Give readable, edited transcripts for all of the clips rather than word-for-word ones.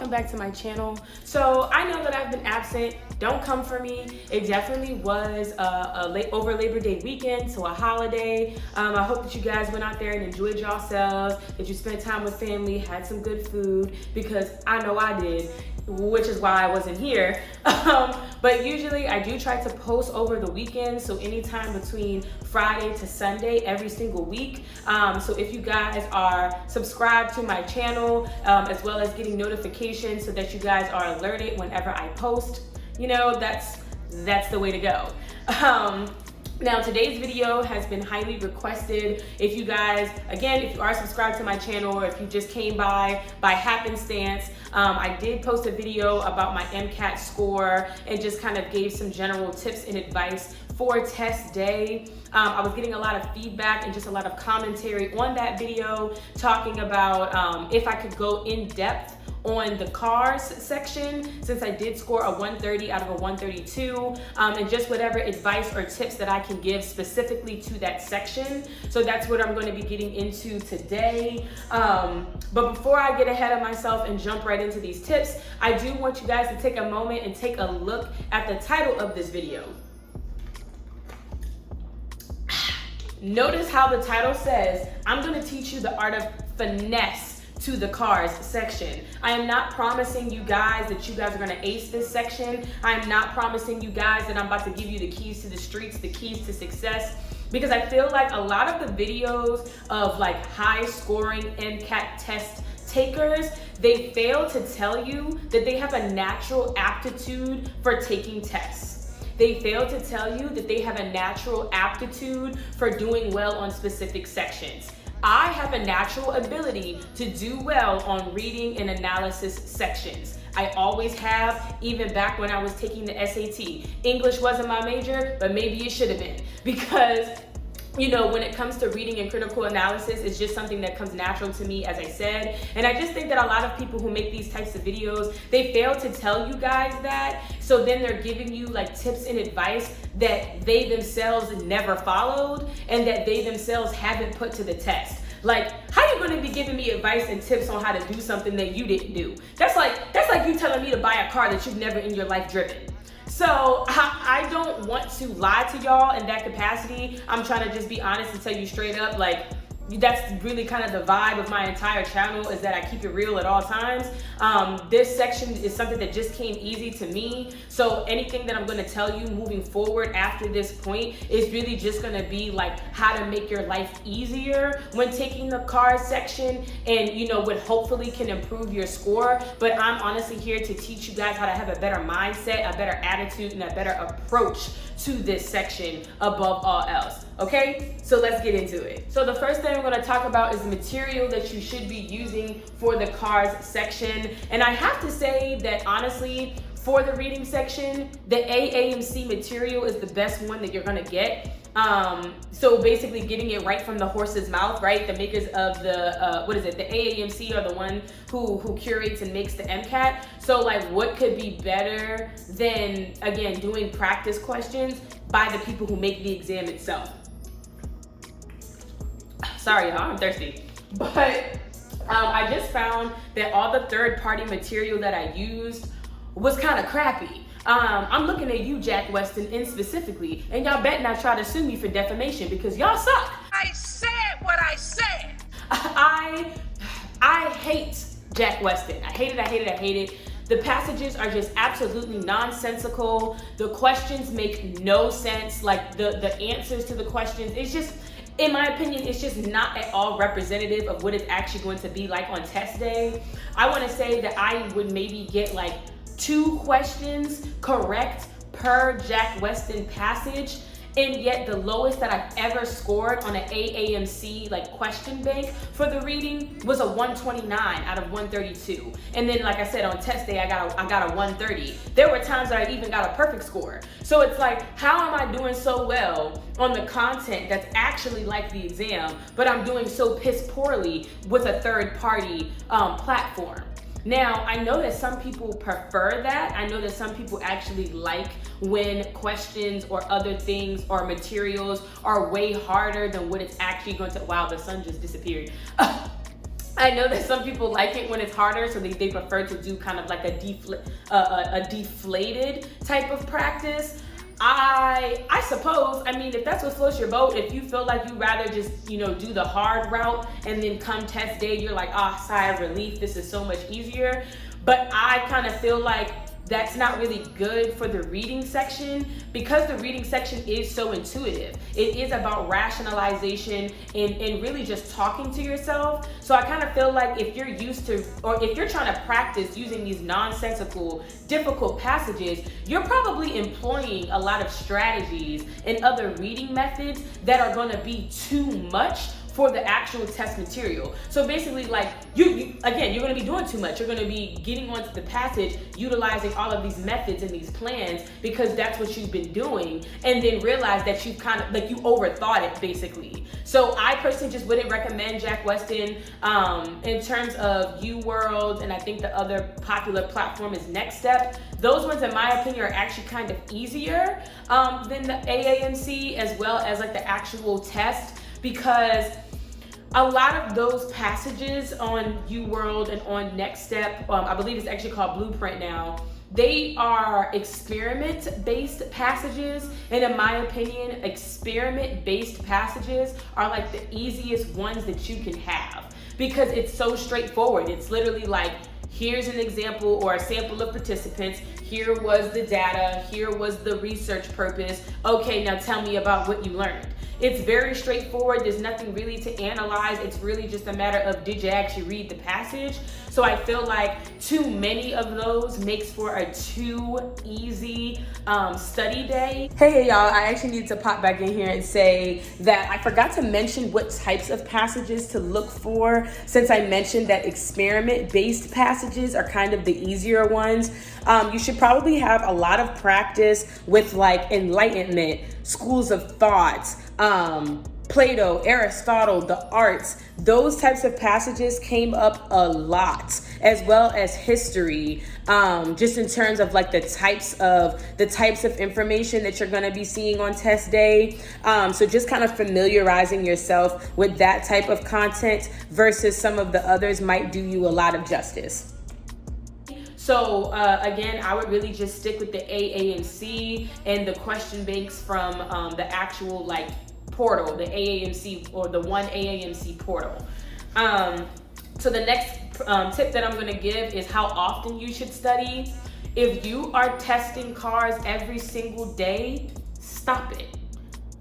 welcome back to my channel. So I know that I've been absent. Don't come for me. It definitely was over Labor Day weekend, so a holiday. I hope that you guys went out there and enjoyed yourselves, that you spent time with family, had some good food, because I know I did, which is why I wasn't here. But usually I do try to post over the weekend, so anytime between Friday to Sunday every single week. So if you guys are subscribed to my channel, as well as getting notifications so that you guys are alerted whenever I post, you know, that's the way to go. Now today's video has been highly requested. If you guys, again, if you are subscribed to my channel or if you just came by happenstance, I did post a video about my MCAT score and just kind of gave some general tips and advice for test day. I was getting a lot of feedback and just a lot of commentary on that video talking about if I could go in depth on the CARS section, since I did score a 130 out of a 132, and just whatever advice or tips that I can give specifically to that section. So that's what I'm going to be getting into today. But before I get ahead of myself and jump right into these tips, I do want you guys to take a moment and take a look at the title of this video. Notice how the title says, I'm going to teach you the art of finesse to the CARS section. I am not promising you guys that you guys are gonna ace this section. I am not promising you guys that I'm about to give you the keys to the streets, the keys to success, because I feel like a lot of the videos of like high scoring MCAT test takers, they fail to tell you that they have a natural aptitude for taking tests. They fail to tell you that they have a natural aptitude for doing well on specific sections. I have a natural ability to do well on reading and analysis sections. I always have, even back when I was taking the SAT. English wasn't my major, but maybe it should have been, because you know, when it comes to reading and critical analysis, it's just something that comes natural to me, as I said. And I just think that a lot of people who make these types of videos, they fail to tell you guys that. So then they're giving you like tips and advice that they themselves never followed and that they themselves haven't put to the test. Like, how are you going to be giving me advice and tips on how to do something that you didn't do? That's like you telling me to buy a car that you've never in your life driven. So I don't want to lie to y'all in that capacity. I'm trying to just be honest and tell you straight up, like, that's really kind of the vibe of my entire channel, is that I keep it real at all times. This section is something that just came easy to me. So anything that I'm going to tell you moving forward after this point is really just going to be like how to make your life easier when taking the CARS section, and you know, what hopefully can improve your score. But I'm honestly here to teach you guys how to have a better mindset, a better attitude, and a better approach to this section above all else. Okay, so let's get into it. So the first thing I'm going to talk about is the material that you should be using for the CARS section. And I have to say that honestly, for the reading section, the AAMC material is the best one that you're going to get. So basically getting it right from the horse's mouth, right? The makers of the, the AAMC are the one who curates and makes the MCAT. So like, what could be better than, again, doing practice questions by the people who make the exam itself? Sorry, y'all, I'm thirsty. But I just found that all the third-party material that I used was kind of crappy. I'm looking at you, Jack Weston, in specifically, and y'all better not try to sue me for defamation, because y'all suck. I said what I said. I hate Jack Weston. I hate it. The passages are just absolutely nonsensical. The questions make no sense. Like the answers to the questions, it's just, in my opinion, it's just not at all representative of what it's actually going to be like on test day. I want to say that I would maybe get like 2 questions correct per Jack Weston passage, and yet the lowest that I've ever scored on an AAMC like question bank for the reading was a 129 out of 132. And then, like I said, on test day I got a 130. There were times that I even got a perfect score. So it's like, how am I doing so well on the content that's actually like the exam, but I'm doing so piss poorly with a third-party platform? Now, I know that some people prefer that. I know that some people actually like when questions or other things or materials are way harder than what it's actually going to, wow, the sun just disappeared. I know that some people like it when it's harder, so they prefer to do kind of like a deflated type of practice. I suppose, I mean, if that's what floats your boat, if you feel like you rather just, do the hard route and then come test day, you're like, sigh of relief, this is so much easier. But I kind of feel like that's not really good for the reading section, because the reading section is so intuitive. It is about rationalization and really just talking to yourself. So I kind of feel like if you're used to, or if you're trying to practice using these nonsensical, difficult passages, you're probably employing a lot of strategies and other reading methods that are going to be too much for the actual test material. So basically, like, you're going to be doing too much. You're going to be getting onto the passage, utilizing all of these methods and these plans because that's what you've been doing, and then realize that you've kind of, like, you overthought it, basically. So I personally just wouldn't recommend Jack Weston. In terms of UWorld, and I think the other popular platform is Next Step. Those ones, in my opinion, are actually kind of easier than the AAMC, as well as like the actual test, because a lot of those passages on UWorld and on Next Step, I believe it's actually called Blueprint now, they are experiment-based passages. And in my opinion, experiment-based passages are like the easiest ones that you can have, because it's so straightforward. It's literally like, here's an example or a sample of participants. Here was the data. Here was the research purpose. Okay, now tell me about what you learned. It's very straightforward. There's nothing really to analyze. It's really just a matter of, did you actually read the passage? So I feel like too many of those makes for a too easy study day. Hey y'all, I actually need to pop back in here and say that I forgot to mention what types of passages to look for, since I mentioned that experiment-based passages are kind of the easier ones. You should probably have a lot of practice with like Enlightenment, schools of thought, Plato, Aristotle, the arts. Those types of passages came up a lot, as well as history, just in terms of like the types of information that you're going to be seeing on test day. So just kind of familiarizing yourself with that type of content versus some of the others might do you a lot of justice. So again, I would really just stick with the AAMC and the question banks from the actual like portal, the AAMC or the one AAMC portal. So the next tip that I'm going to give is how often you should study. If you are testing cars every single day, stop it.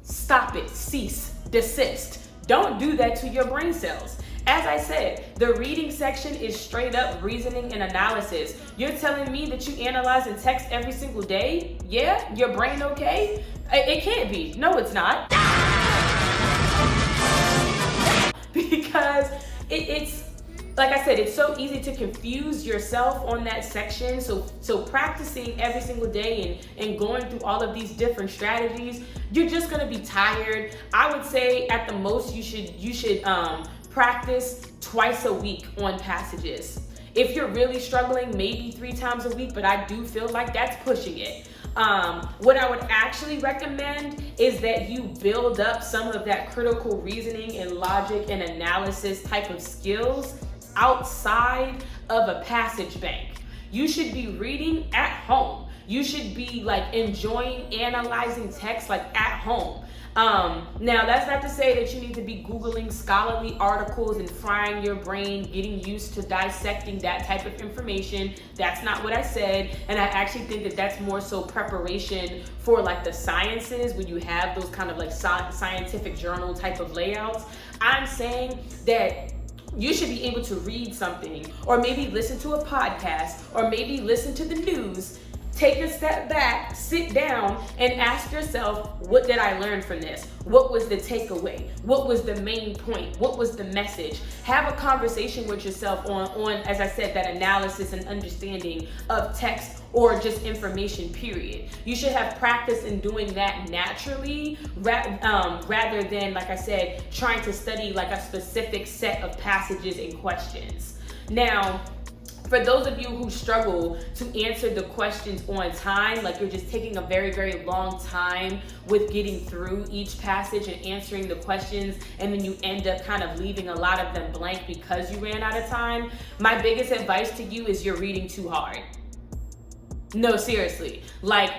Stop it. Cease. Desist. Don't do that to your brain cells. As I said, the reading section is straight up reasoning and analysis. You're telling me that you analyze and text every single day? Yeah? Your brain okay? It can't be. No, it's not. Because it's, like I said, it's so easy to confuse yourself on that section. So practicing every single day and going through all of these different strategies, you're just gonna be tired. I would say at the most you should practice twice a week on passages. If you're really struggling, maybe 3 times a week, but I do feel like that's pushing it. What I would actually recommend is that you build up some of that critical reasoning and logic and analysis type of skills outside of a passage bank. You should be reading at home. You should be like enjoying analyzing text like at home. Now that's not to say that you need to be Googling scholarly articles and frying your brain, getting used to dissecting that type of information. That's not what I said. And I actually think that that's more so preparation for like the sciences, when you have those kind of like scientific journal type of layouts. I'm saying that you should be able to read something, or maybe listen to a podcast, or maybe listen to the news. Take a step back, sit down, and ask yourself, what did I learn from this? What was the takeaway? What was the main point? What was the message? Have a conversation with yourself on, as I said, that analysis and understanding of text or just information, period. You should have practice in doing that naturally, rather than, like I said, trying to study like a specific set of passages and questions. Now, For those of you who struggle to answer the questions on time, like you're just taking a very, very long time with getting through each passage and answering the questions, and then you end up kind of leaving a lot of them blank because you ran out of time, my biggest advice to you is you're reading too hard. No, seriously. Like,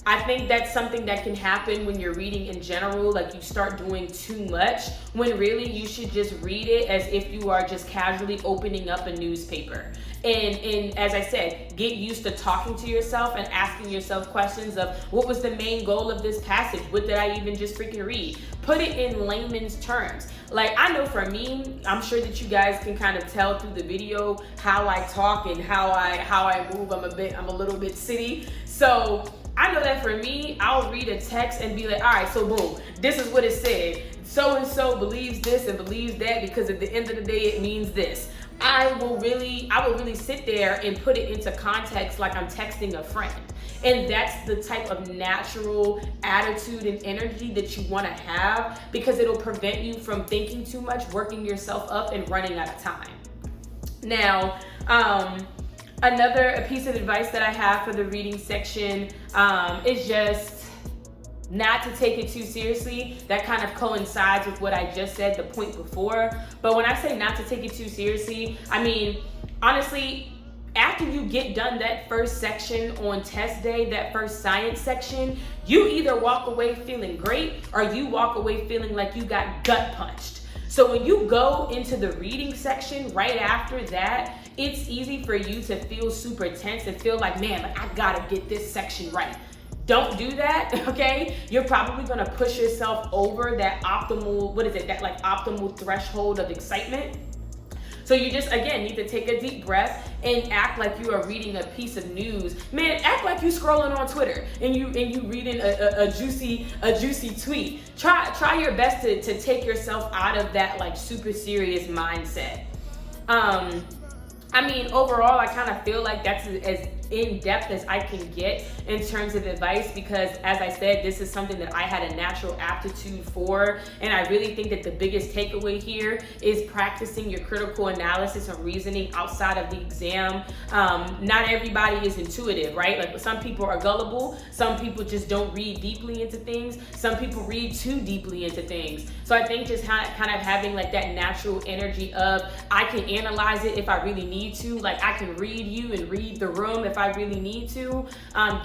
I think that's something that can happen when you're reading in general, like you start doing too much, when really you should just read it as if you are just casually opening up a newspaper. And as I said, get used to talking to yourself and asking yourself questions of, what was the main goal of this passage? What did I even just freaking read? Put it in layman's terms. Like, I know for me, I'm sure that you guys can kind of tell through the video how I talk and how I move. I'm a little bit city. So I know that for me, I'll read a text and be like, all right, so boom, this is what it said. So-and-so believes this and believes that because at the end of the day, it means this. I will really sit there and put it into context like I'm texting a friend. And that's the type of natural attitude and energy that you want to have, because it'll prevent you from thinking too much, working yourself up, and running out of time. Now, another piece of advice that I have for the reading section is just not to take it too seriously. That kind of coincides with what I just said, the point before. But when I say not to take it too seriously, I mean, honestly, after you get done that first section on test day, that first science section, you either walk away feeling great or you walk away feeling like you got gut punched. So when you go into the reading section right after that, it's easy for you to feel super tense and feel like, man, like, I gotta get this section right. Don't do that, okay? You're probably gonna push yourself over that optimal, optimal threshold of excitement. So you just, again, need to take a deep breath and act like you are reading a piece of news. Man, act like you scrolling on Twitter and you reading a juicy tweet. Try your best to take yourself out of that like super serious mindset. I mean, overall, I kind of feel like that's as in-depth as I can get in terms of advice, because as I said, this is something that I had a natural aptitude for, and I really think that the biggest takeaway here is practicing your critical analysis and reasoning outside of the exam. Not everybody is intuitive, right? Like, some people are gullible, some people just don't read deeply into things, some people read too deeply into things. So I think just kind of having like that natural energy of, I can analyze it if I really need to, like I can read you and read the room if I really need to.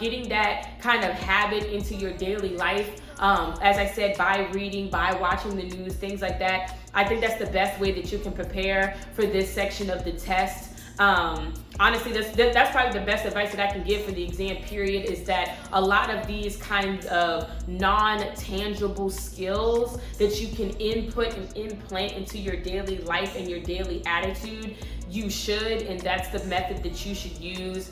Getting that kind of habit into your daily life, as I said, by reading, by watching the news, things like that. I think that's the best way that you can prepare for this section of the test. Honestly, that's probably the best advice that I can give for the exam period, is that a lot of these kinds of non-tangible skills that you can input and implant into your daily life and your daily attitude, you should, and that's the method that you should use,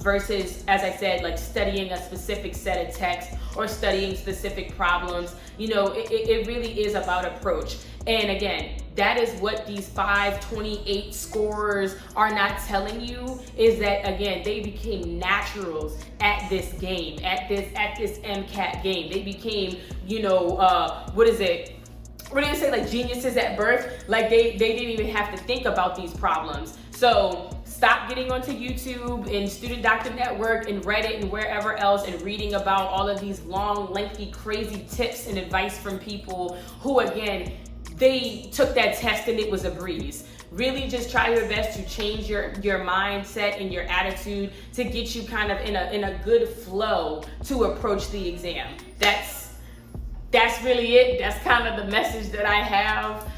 versus, as I said, like studying a specific set of text or studying specific problems. You know, it really is about approach. And again, that is what these 528 scorers are not telling you, is that, again, they became naturals at this game, at this MCAT game. They became, you know, what do you say, like geniuses at birth? Like they didn't even have to think about these problems. So stop getting onto YouTube and Student Doctor Network and Reddit and wherever else and reading about all of these long, lengthy, crazy tips and advice from people who, again, they took that test and it was a breeze. Really just try your best to change your mindset and your attitude to get you kind of in a good flow to approach the exam. That's really it. That's kind of the message that I have.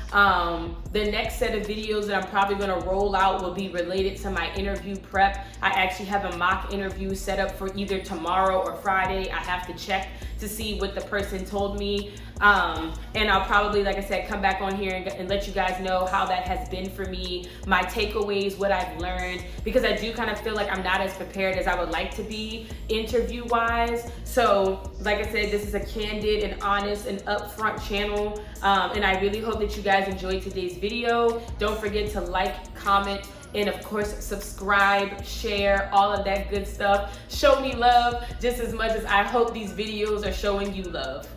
The next set of videos that I'm probably going to roll out will be related to my interview prep. I actually have a mock interview set up for either tomorrow or Friday. I have to check to see what the person told me. And I'll probably, like I said, come back on here and let you guys know how that has been for me, my takeaways, what I've learned, because I do kind of feel like I'm not as prepared as I would like to be interview-wise. So, like I said, this is a candid and honest and upfront channel, and I really hope that you guys enjoyed today's video. Don't forget to like, comment, and of course, subscribe, share, all of that good stuff. Show me love just as much as I hope these videos are showing you love.